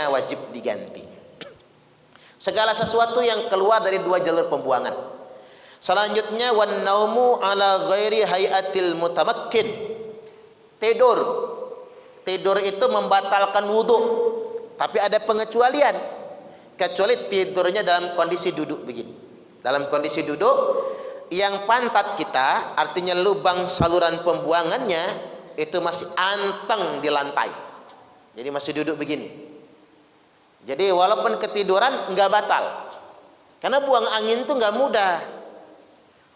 hukumnya wajib diganti. Segala sesuatu yang keluar dari dua jalur pembuangan. Selanjutnya wan naumu ala ghairi hayatil mutamakkin. Tidur. Tidur itu membatalkan wudu, tapi ada pengecualian. Kecuali tidurnya dalam kondisi duduk begini. Dalam kondisi duduk yang pantat kita, artinya lubang saluran pembuangannya itu masih anteng di lantai. Jadi masih duduk begini. Jadi walaupun ketiduran enggak batal. Karena buang angin itu enggak mudah.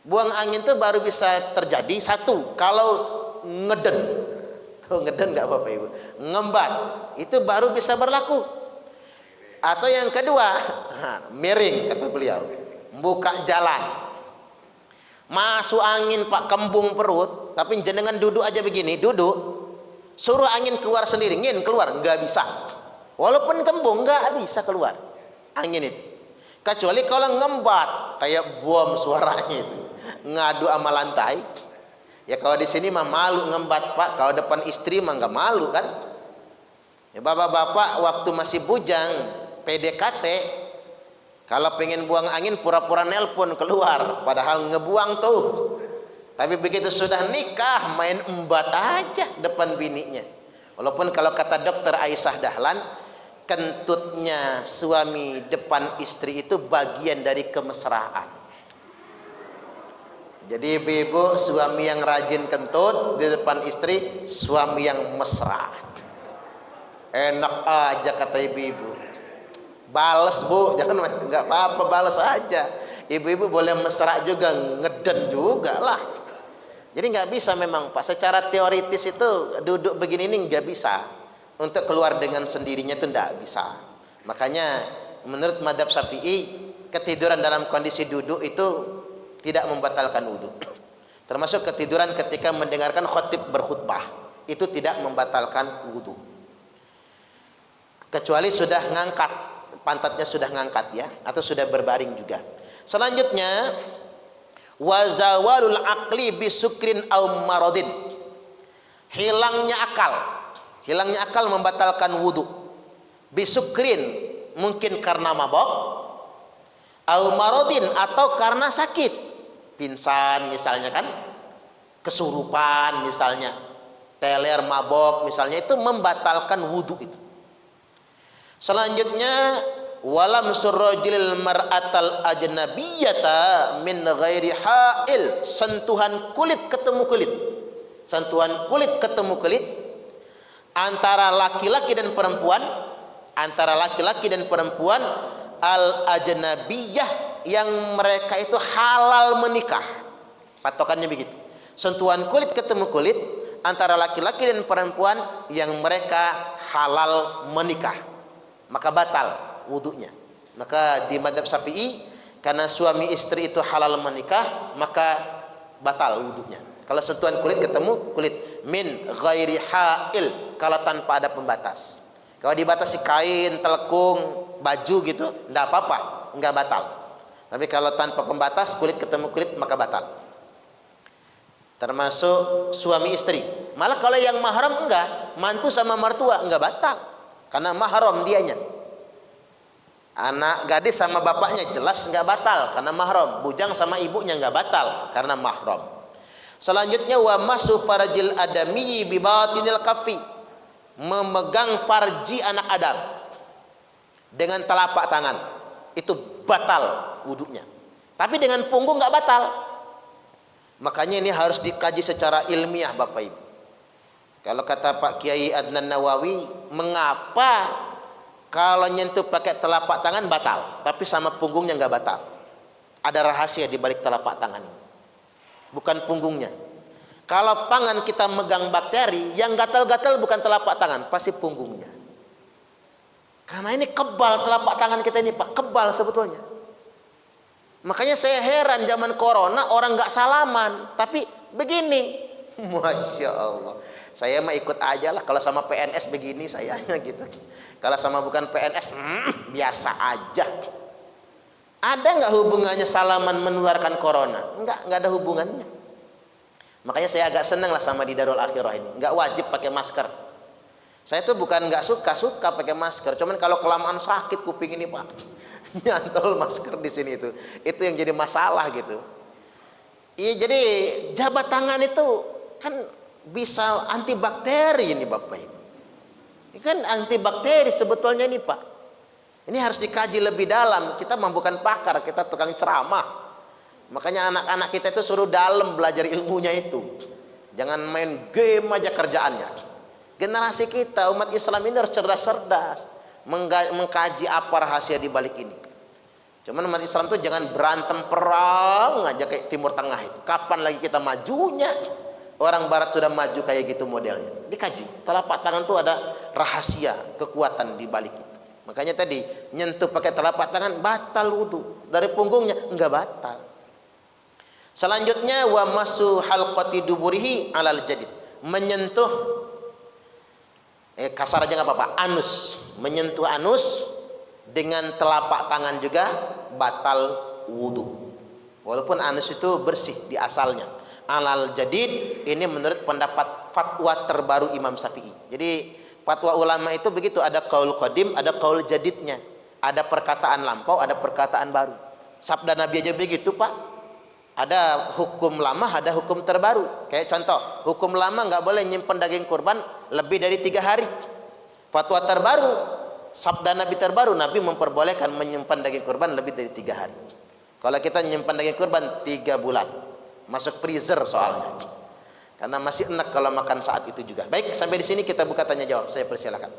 Buang angin itu baru bisa terjadi satu kalau ngeden. Tuh ngeden enggak apa-apa Ibu. Ngembat itu baru bisa berlaku. Atau yang kedua, miring kata beliau. Buka jalan. Masuk angin Pak kembung perut, tapi jenengan duduk aja begini, duduk. Suruh angin keluar sendiri, ngin keluar enggak bisa. Walaupun kembung enggak bisa keluar angin itu. Kecuali kalau ngembat kayak bom suaranya itu, ngadu sama lantai. Ya kalau di sini mah malu ngembat Pak, kalau depan istri mah enggak malu kan. Ya bapak-bapak waktu masih bujang PDKT, kalau pengen buang angin pura-pura nelpon keluar, padahal ngebuang tuh. Tapi begitu sudah nikah main embat aja depan bininya. Walaupun kalau kata dokter Aisyah Dahlan, kentutnya suami depan istri itu bagian dari kemesraan. Jadi ibu-ibu, suami yang rajin kentut di depan istri, suami yang mesra. Enak aja kata ibu-ibu. Bales Bu, jangan nggak apa-apa, bales aja. Ibu-ibu boleh mesra juga, ngeden juga lah. Jadi nggak bisa memang Pak. Secara teoritis itu duduk begini ini nggak bisa. Untuk keluar dengan sendirinya itu nggak bisa. Makanya menurut mazhab Syafi'i, ketiduran dalam kondisi duduk itu tidak membatalkan wudu. Termasuk ketiduran ketika mendengarkan khatib berkhutbah, itu tidak membatalkan wudu. Kecuali sudah ngangkat, pantatnya sudah ngangkat ya, atau sudah berbaring juga. Selanjutnya wa zawalul aqli bisukrin aw maradin. Hilangnya akal membatalkan wudu. Bisukrin mungkin karena mabok, aw maradin atau karena sakit, pingsan misalnya kan, kesurupan misalnya, teler mabok misalnya, itu membatalkan wudu itu. Selanjutnya walam surrajil mar'atal ajnabiyata min ghairi ha'il. Sentuhan kulit ketemu kulit. Sentuhan kulit ketemu kulit antara laki-laki dan perempuan, antara laki-laki dan perempuan al-ajnabiyah yang mereka itu halal menikah. Patokannya begitu. Sentuhan kulit ketemu kulit antara laki-laki dan perempuan yang mereka halal menikah, maka batal wudunya. Maka di mazhab Syafi'i, karena suami istri itu halal menikah, maka batal wudunya. Kalau sentuhan kulit ketemu kulit, min ghairi ha'il, kalau tanpa ada pembatas. Kalau dibatasi kain, telekung, baju gitu, enggak apa-apa, enggak batal. Tapi kalau tanpa pembatas, kulit ketemu kulit, maka batal. Termasuk suami istri. Malah kalau yang mahram enggak, mantu sama mertua enggak batal, karena mahram dianya. Anak gadis sama bapaknya jelas enggak batal karena mahram. Bujang sama ibunya enggak batal karena mahram. Selanjutnya wa masu farjil adami bi batinil kaffi. Memegang farji anak Adam dengan telapak tangan, itu batal wudunya. Tapi dengan punggung enggak batal. Makanya ini harus dikaji secara ilmiah Bapak Ibu. Kalau kata Pak Kiai Adnan Nawawi, mengapa kalau nyentuh pakai telapak tangan batal, tapi sama punggungnya nggak batal? Ada rahasia di balik telapak tangan ini. Bukan punggungnya. Kalau pangan kita megang bakteri, yang gatal-gatal bukan telapak tangan, pasti punggungnya. Karena ini kebal telapak tangan kita ini Pak, kebal sebetulnya. Makanya saya heran zaman corona orang nggak salaman, tapi begini, masya Allah. Saya mah ikut aja lah, kalau sama PNS begini sayanya gitu. Kalau sama bukan PNS, biasa aja. Ada nggak hubungannya salaman menularkan corona? Nggak ada hubungannya. Makanya saya agak senang lah sama di Darul Akhirah ini. Nggak wajib pakai masker. Saya tuh bukan nggak suka pakai masker, cuman kalau kelamaan sakit kuping ini Pak, nyantol masker di sini itu yang jadi masalah gitu. Iya, jadi jabat tangan itu kan bisa antibakteri ini Bapak Ibu. Ini kan antibakteri sebetulnya nih Pak. Ini harus dikaji lebih dalam. Kita bukan pakar, kita tukang ceramah. Makanya anak-anak kita itu suruh dalam belajar ilmunya itu. Jangan main game aja kerjaannya. Generasi kita umat Islam ini harus cerdas-cerdas mengkaji apa rahasia di balik ini. Cuman umat Islam tuh jangan berantem perang aja kayak Timur Tengah itu. Kapan lagi kita majunya? Orang Barat sudah maju kayak gitu modelnya. Dikaji. Telapak tangan tuh ada rahasia, kekuatan di balik itu. Makanya tadi nyentuh pakai telapak tangan batal wudu. Dari punggungnya enggak batal. Selanjutnya wa masu halqati duburihi alal jadid. Menyentuh kasar aja enggak apa-apa, anus. Menyentuh anus dengan telapak tangan juga batal wudu. Walaupun anus itu bersih di asalnya. Alal jadid ini menurut pendapat fatwa terbaru Imam Syafi'i. Jadi fatwa ulama itu begitu, ada qaul qadim, ada qaul jadidnya. Ada perkataan lampau, ada perkataan baru. Sabda Nabi aja begitu, Pak. Ada hukum lama, ada hukum terbaru. Kayak contoh, hukum lama nggak boleh nyimpen daging kurban lebih dari 3 hari. Fatwa terbaru, sabda Nabi terbaru, Nabi memperbolehkan menyimpan daging kurban lebih dari 3 hari. Kalau kita menyimpan daging kurban 3 bulan, masuk freezer soalnya. Karena masih enak kalau makan saat itu juga. Baik, sampai di sini kita buka tanya jawab. Saya persilakan.